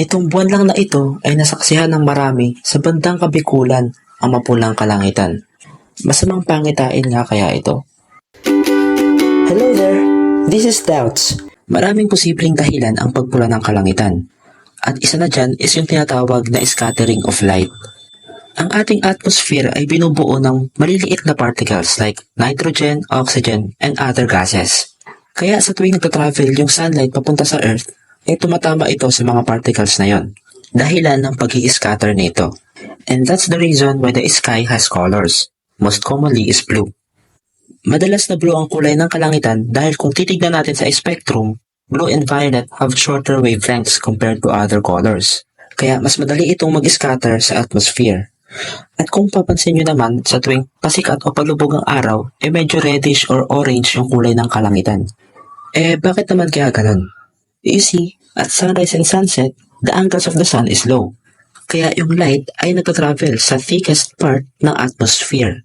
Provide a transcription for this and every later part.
Nitong buwan lang na ito ay nasaksihan ng marami sa bandang kabikulan ang mapulang kalangitan. Masamang pangitain nga kaya ito? Hello there, this is Doubts. Maraming posibleng dahilan ang pagpula ng kalangitan. At isa na dyan is yung tinatawag na scattering of light. Ang ating atmosphere ay binubuo ng maliliit na particles like nitrogen, oxygen, and other gases. Kaya sa tuwing nagtatravel yung sunlight papunta sa Earth, ay tumatama ito sa mga particles na yon, dahilan ng pag-i-scatter nito. And that's the reason why the sky has colors. Most commonly is blue. Madalas na blue ang kulay ng kalangitan dahil kung titignan natin sa spectrum, blue and violet have shorter wavelengths compared to other colors. Kaya mas madali itong mag-scatter sa atmosphere. At kung papansin nyo naman, sa tuwing pasikat o palubog ang araw, medyo reddish or orange yung kulay ng kalangitan. Bakit naman kaya ganun? You see, at sunrise and sunset, the angles of the sun is low. Kaya yung light ay nagtatravel sa thickest part ng atmosphere.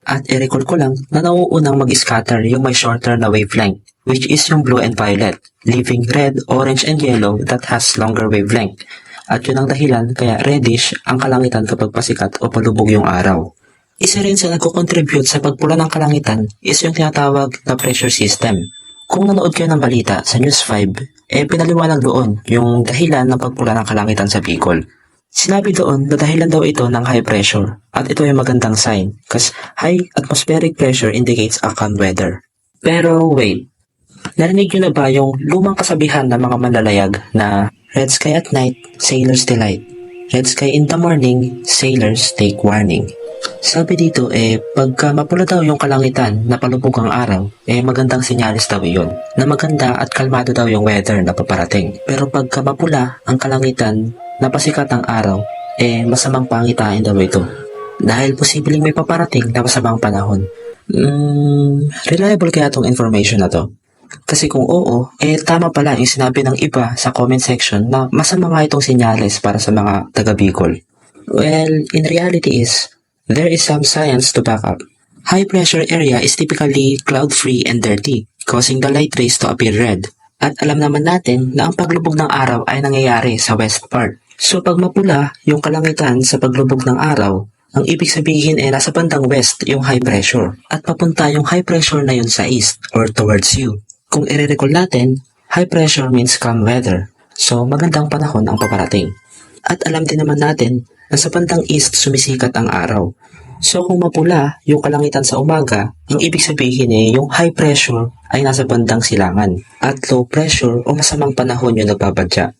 At i-recall ko lang na nauunang mag-scatter yung may shorter na wavelength, which is yung blue and violet, leaving red, orange, and yellow that has longer wavelength. At yun ang dahilan kaya reddish ang kalangitan kapag pasikat o palubog yung araw. Isa rin sa nagko-contribute sa pagpula ng kalangitan is yung tinatawag na pressure system. Kung nanood kayo ng balita sa News 5, pinaliwanag doon yung dahilan ng pagpula ng kalangitan sa Bicol. Sinabi doon na dahilan daw ito ng high pressure at ito ay magandang sign kasi high atmospheric pressure indicates a calm weather. Pero wait, narinig nyo na ba yung lumang kasabihan ng mga manlalayag na red sky at night, sailors delight. Red sky in the morning, sailors take warning. Sabi dito pagka mapula daw yung kalangitan na palubog ang araw, magandang sinyalis daw yun. Na maganda at kalmado daw yung weather na paparating. Pero pagka mapula ang kalangitan na pasikat ang araw, masamang pangitain daw ito. Dahil posibleng may paparating na masamang panahon. Reliable kaya tong information na to? Kasi kung oo, tama pala yung sinabi ng iba sa comment section na masama nga itong senyales para sa mga taga-Bicol. Well, in reality is, there is some science to back up. High pressure area is typically cloud-free and dirty, causing the light rays to appear red. At alam naman natin na ang paglubog ng araw ay nangyayari sa west part. So pag mapula yung kalangitan sa paglubog ng araw, ang ibig sabihin nasa bandang west yung high pressure at papunta yung high pressure na yun sa east or towards you. Kung i-recall natin, high pressure means calm weather. So magandang panahon ang paparating. At alam din naman natin na sa bandang east sumisikat ang araw. So kung mapula yung kalangitan sa umaga, ang ibig sabihin yung high pressure ay nasa bandang silangan at low pressure o masamang panahon yung nagbabadya.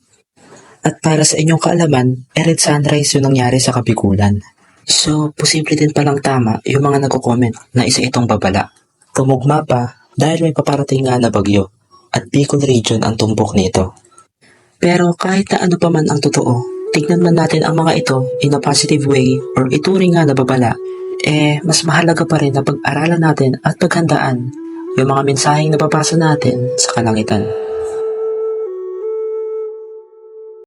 At para sa inyong kaalaman, red sunrise yung nangyari sa Kabikulan. So posible din palang tama yung mga nagko-comment na isa itong babala. Tumugma pa dahil may paparating nga na bagyo at Bicol region ang tumbok nito. Pero kahit na ano pa man ang totoo, tignan man natin ang mga ito in a positive way or ituring nga na babala, mas mahalaga pa rin na pag-aralan natin at paghandaan yung mga mensaheng nababasa natin sa kalangitan.